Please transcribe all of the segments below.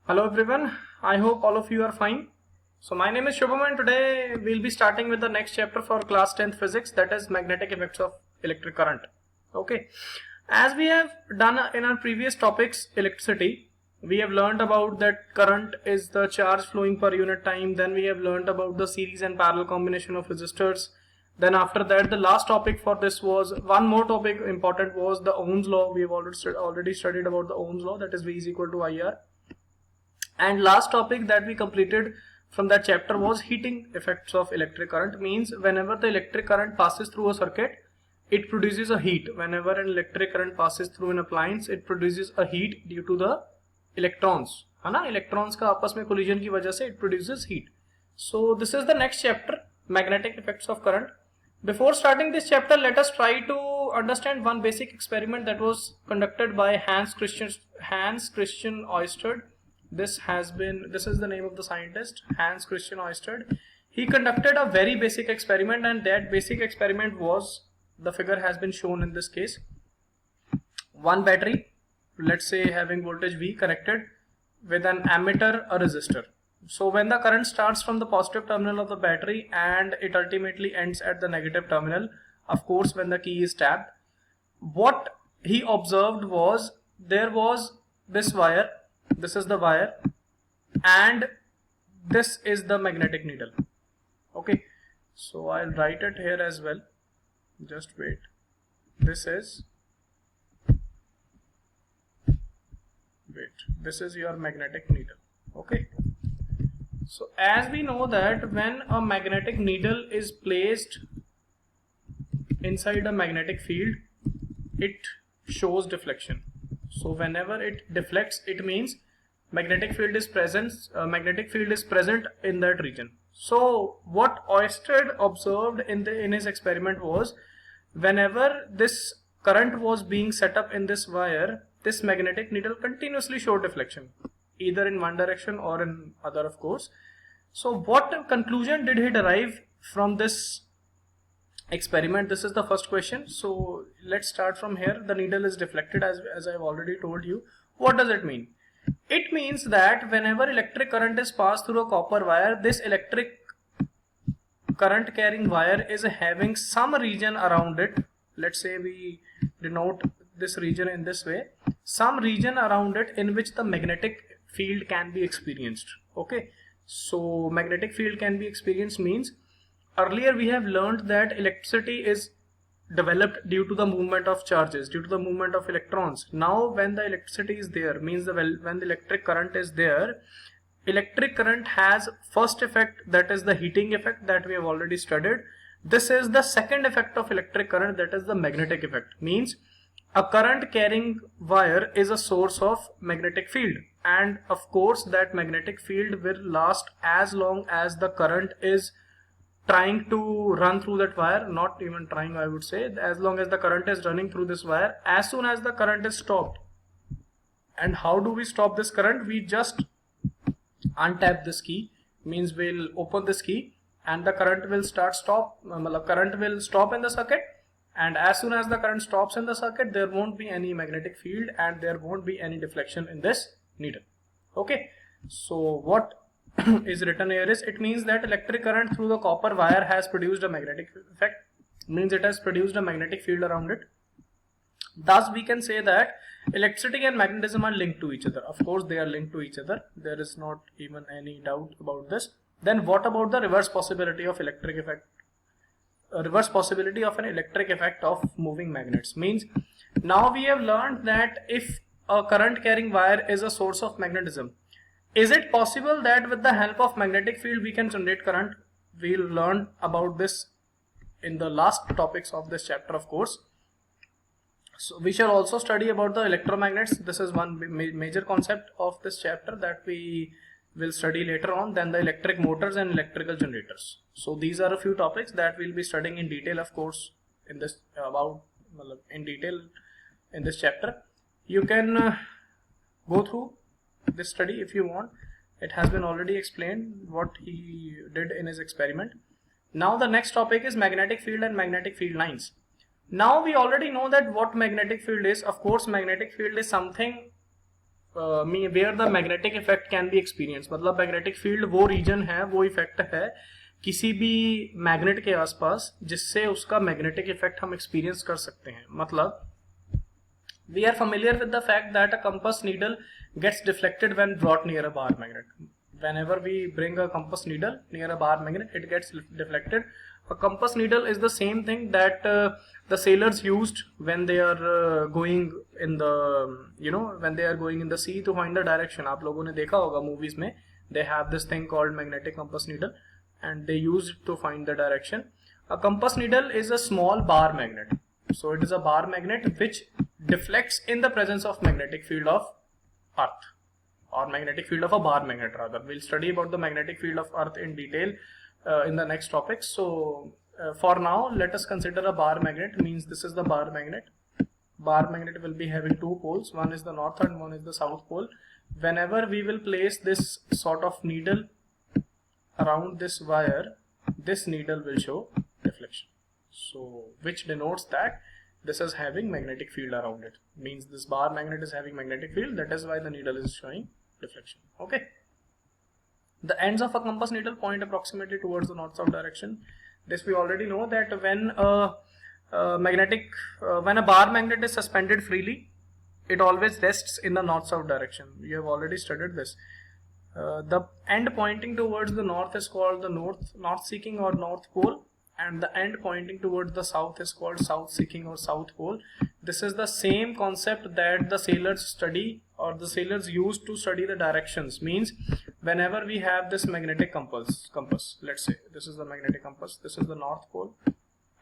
Hello everyone, I hope all of you are fine. So my name is Shubham and today we'll be starting with the next chapter for class 10th physics, that is magnetic effects of electric current. Okay, as we have done in our previous topics electricity, we have learned about that current is the charge flowing per unit time. Then we have learned about the series and parallel combination of resistors. Then after that, the last topic for this was one more topic important was the Ohm's law. We have already studied about the Ohm's law, that is V is equal to IR. And last topic that we completed from that chapter was heating effects of electric current. Means whenever the electric current passes through a circuit, it produces a heat. Whenever an electric current passes through an appliance, it produces a heat due to the electrons. है ना, electrons का आपस में collision की वजह से it produces heat. So this is the next chapter, magnetic effects of current. Before starting this chapter, let us try to understand one basic experiment that was conducted by Hans Christian Ørsted. This is the name of the scientist, Hans Christian Ørsted. He conducted a very basic experiment, and that basic experiment was, the figure has been shown in this case, one battery, let's say having voltage V, connected with an ammeter, a resistor. So when the current starts from the positive terminal of the battery and it ultimately ends at the negative terminal, of course when the key is tapped, what he observed was there was this wire. This is the wire and this is the magnetic needle. Okay, so I'll write it here as well. Just wait. This is your magnetic needle. Okay, so as we know that when a magnetic needle is placed inside a magnetic field, it shows deflection. So whenever it deflects, it means magnetic field is present in that region. So what Ørsted observed in his experiment was, whenever this current was being set up in this wire, this magnetic needle continuously showed deflection, either in one direction or in other, of course. So what conclusion did he derive from this experiment? This is the first question. So let's start from here. The needle is deflected, as I've already told you. What does it mean? It means that whenever electric current is passed through a copper wire, this electric current carrying wire is having some region around it. Let's say we denote this region in this way, some region around it in which the magnetic field can be experienced. Okay, so magnetic field can be experienced means, earlier we have learned that electricity is developed due to the movement of charges, due to the movement of electrons. Now when the electricity is there, means when the electric current is there, electric current has first effect, that is the heating effect that we have already studied. This is the second effect of electric current, that is the magnetic effect. Means a current carrying wire is a source of magnetic field, and of course that magnetic field will last as long as the current is trying to run through that wire. Not even trying, I would say, as long as the current is running through this wire. As soon as the current is stopped, and how do we stop this current? We just untap this key, means we'll open this key and the current will stop in the circuit, and as soon as the current stops in the circuit, there won't be any magnetic field and there won't be any deflection in this needle. Okay, so what is written here is, it means that electric current through the copper wire has produced a magnetic effect, means it has produced a magnetic field around it. Thus we can say that electricity and magnetism are linked to each other. Of course they are linked to each other, there is not even any doubt about this. Then what about the reverse possibility of electric effect? Reverse possibility of an electric effect of moving magnets. Means now we have learned that if a current carrying wire is a source of magnetism, is it possible that with the help of magnetic field we can generate current? We'll learn about this in the last topics of this chapter, of course. So we shall also study about the electromagnets. This is one major concept of this chapter that we will study later on. Then the electric motors and electrical generators. So these are a few topics that we'll be studying in detail, of course, in this in this chapter. You can go through this study if you want. It has been already explained what he did in his experiment. Now the next topic is magnetic field and magnetic field lines. Now we already know that what magnetic field is. Of course magnetic field is something where the magnetic effect can be experience, मतलब magnetic field वो region है, वो effect है किसी भी magnet के आसपास जिससे उसका मैग्नेटिक इफेक्ट हम एक्सपीरियंस कर सकते हैं. मतलब we are familiar with the fact that a compass needle gets deflected when brought near a bar magnet. Whenever we bring a compass needle near a bar magnet, it gets deflected. A compass needle is the same thing that the sailors used when they are going in the, when they are going in the sea to find the direction. आप लोगों ने देखा होगा movies में, they have this thing called magnetic compass needle and they use it to find the direction. A compass needle is a small bar magnet. So it is a bar magnet which deflects in the presence of magnetic field of earth, or magnetic field of a bar magnet rather. We'll study about the magnetic field of earth in detail in the next topic. So for now let us consider a bar magnet, means this is the bar magnet. Bar magnet will be having two poles, one is the north and one is the south pole. Whenever we will place this sort of needle around this wire, this needle will show deflection, so which denotes that this is having magnetic field around it, means this bar magnet is having magnetic field, that is why the needle is showing deflection. Okay, the ends of a compass needle point approximately towards the north-south direction. This we already know that when when a bar magnet is suspended freely, it always rests in the north-south direction. You have already studied this. The end pointing towards the north is called the north-seeking or north pole, and the end pointing towards the south is called south-seeking or south pole. This is the same concept that the sailors study, or the sailors used to study the directions. Means whenever we have this magnetic compass, let's say this is the magnetic compass, this is the north pole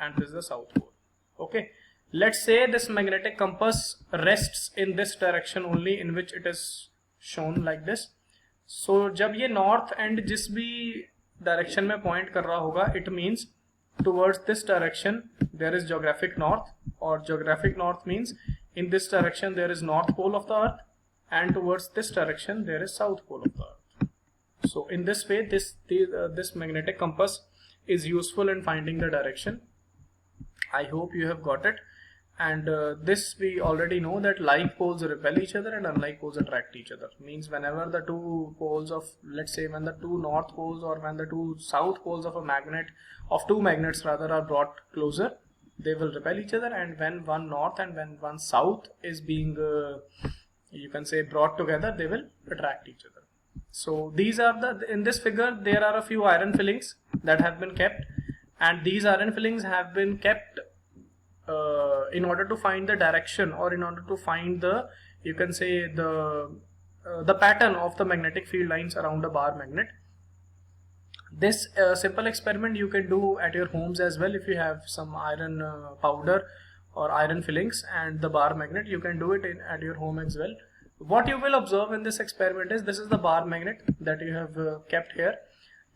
and this is the south pole. Okay, let's say this magnetic compass rests in this direction only, in which it is shown like this. So जब ये north and जिस भी direction में point कर रहा होगा, it means towards this direction there is geographic north, or geographic north means in this direction there is north pole of the earth, and towards this direction there is south pole of the earth. So in this way this magnetic compass is useful in finding the direction. I hope you have got it. And this we already know that like poles repel each other and unlike poles attract each other. Means whenever the two poles of, let's say when the two north poles or when the two south poles of a magnet, of two magnets rather, are brought closer, they will repel each other, and when one north and when one south is being you can say brought together, they will attract each other. So these are in this figure there are a few iron fillings that have been kept, and these iron fillings have been kept in order to find the direction, or in order to find the, you can say the pattern of the magnetic field lines around a bar magnet. This simple experiment you can do at your homes as well. If you have some iron powder or iron fillings and the bar magnet, you can do it at your home as well. What you will observe in this experiment is, this is the bar magnet that you have kept here.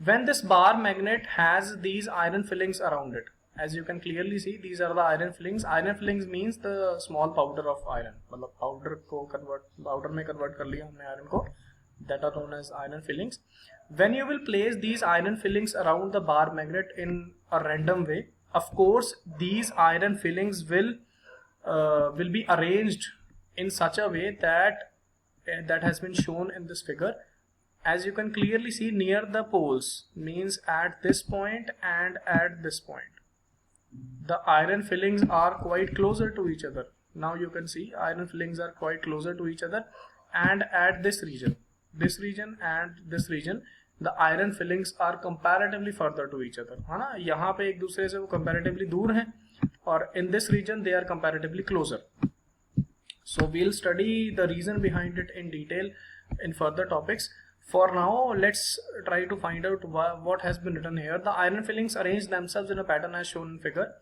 When this bar magnet has these iron fillings around it, as you can clearly see, these are the iron fillings. Iron fillings means the small powder of iron. मतलब powder में convert कर लिया हमने iron को. That are known as iron fillings. When you will place these iron fillings around the bar magnet in a random way, of course these iron fillings will be arranged in such a way that has been shown in this figure. As you can clearly see, near the poles, means at this point and at this point, the iron fillings are quite closer to each other. Now you can see iron fillings are quite closer to each other, and at this region and this region, the iron fillings are comparatively further to each other, है ना. यहाँ पे एक दूसरे से वो comparatively दूर हैं, और in this region they are comparatively closer. So we'll study the reason behind it in detail in further topics. For now, let's try to find out what has been written here. The iron fillings arrange themselves in a pattern as shown in figure.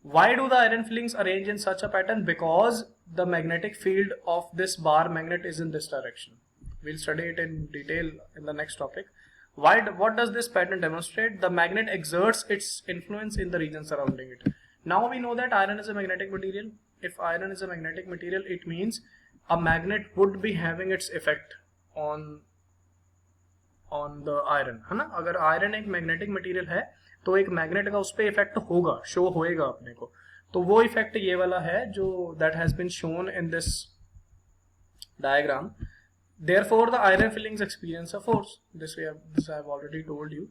Why do the iron fillings arrange in such a pattern? Because the magnetic field of this bar magnet is in this direction. We'll study it in detail in the next topic. What does this pattern demonstrate? The magnet exerts its influence in the region surrounding it. Now we know that iron is a magnetic material. If iron is a magnetic material, it means a magnet would be having its effect on the iron, है ना. अगर iron एक magnetic material है तो एक magnet का उस पर इफेक्ट होगा, शो होएगा अपने को. तो वो इफेक्ट ये वाला है जो that has been shown in this diagram. Therefore, the iron fillings experience a force. This I have already told you.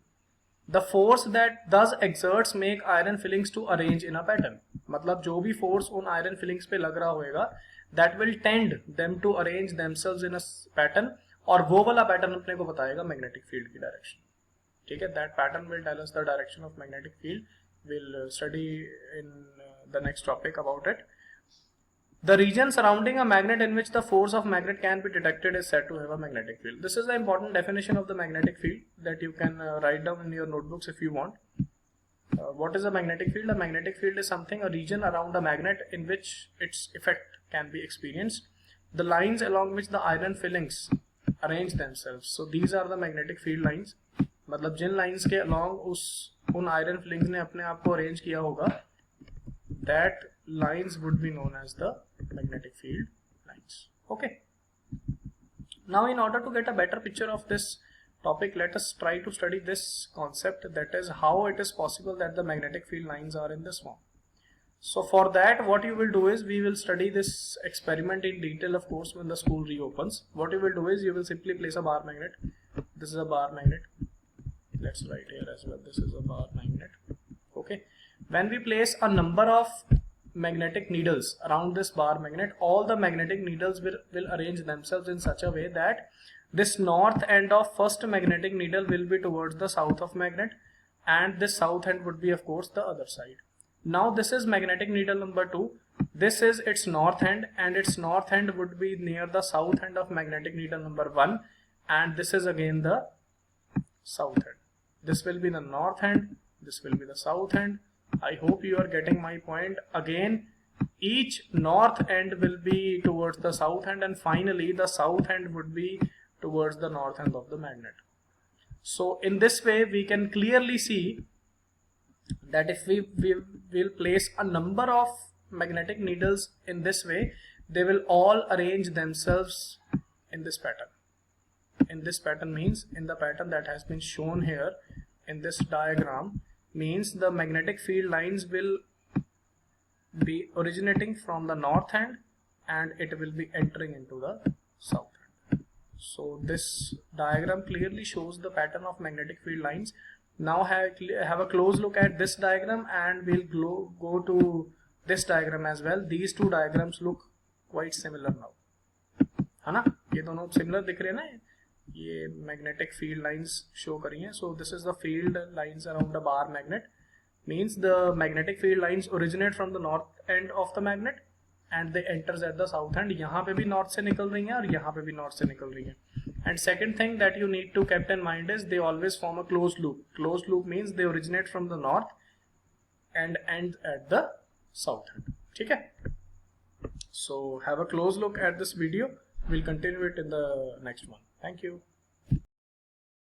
The force that thus exerts make iron fillings to arrange in a pattern. मतलब जो भी force उन iron fillings पे लग रहा होगा, that will tend them to arrange themselves in a pattern, और वो वाला pattern अपने को बताएगा magnetic field की direction. ठीक है? That pattern will tell us the direction of magnetic field. We'll study in the next topic about it. The region surrounding a magnet in which the force of magnet can be detected is said to have a magnetic field. This is the important definition of the magnetic field that you can write down in your notebooks if you want. What is a magnetic field? A magnetic field is something, a region around a magnet in which its effect can be experienced. The lines along which the iron fillings arrange themselves. So these are the magnetic field lines. मतलब जिन lines के along उन iron fillings ने अपने आप को arrange किया होगा, that lines would be known as the magnetic field lines. Okay. Now, in order to get a better picture of this topic, let us try to study this concept, that is how it is possible that the magnetic field lines are in this form. So for that, what you will do is we will study this experiment in detail, of course, when the school reopens. What you will do is you will simply place a bar magnet. This is a bar magnet. Let's write here as well. This is a bar magnet. Okay. When we place a number of magnetic needles around this bar magnet, all the magnetic needles will arrange themselves in such a way that this north end of first magnetic needle will be towards the south of magnet, and this south end would be, of course, the other side. Now this is magnetic needle number 2. This is its north end, and its north end would be near the south end of magnetic needle number 1, and this is again the south end. This will be the north end, this will be the south end. I hope you are getting my point. Again, each north end will be towards the south end, and finally the south end would be towards the north end of the magnet. So in this way we can clearly see that if we will place a number of magnetic needles in this way, they will all arrange themselves in this pattern. In this pattern means in the pattern that has been shown here in this diagram, means the magnetic field lines will be originating from the north end and it will be entering into the south end. So this diagram clearly shows the pattern of magnetic field lines. Now have a close look at this diagram, and we'll go to this diagram as well. These two diagrams look quite similar now. है ना? ये दोनों similar दिख रहे हैं ना? ये magnetic field lines show करी हैं. So this is the field lines around the bar magnet. Means the magnetic field lines originate from the north end of the magnet and they enters at the south end. यहाँ पे भी north से निकल रही हैं और यहाँ पे भी north से निकल रही हैं. And second thing that you need to keep in mind is they always form a closed loop. Closed loop means they originate from the north and end at the south end. ठीक है? So have a close look at this video. We'll continue it in the next one. Thank you.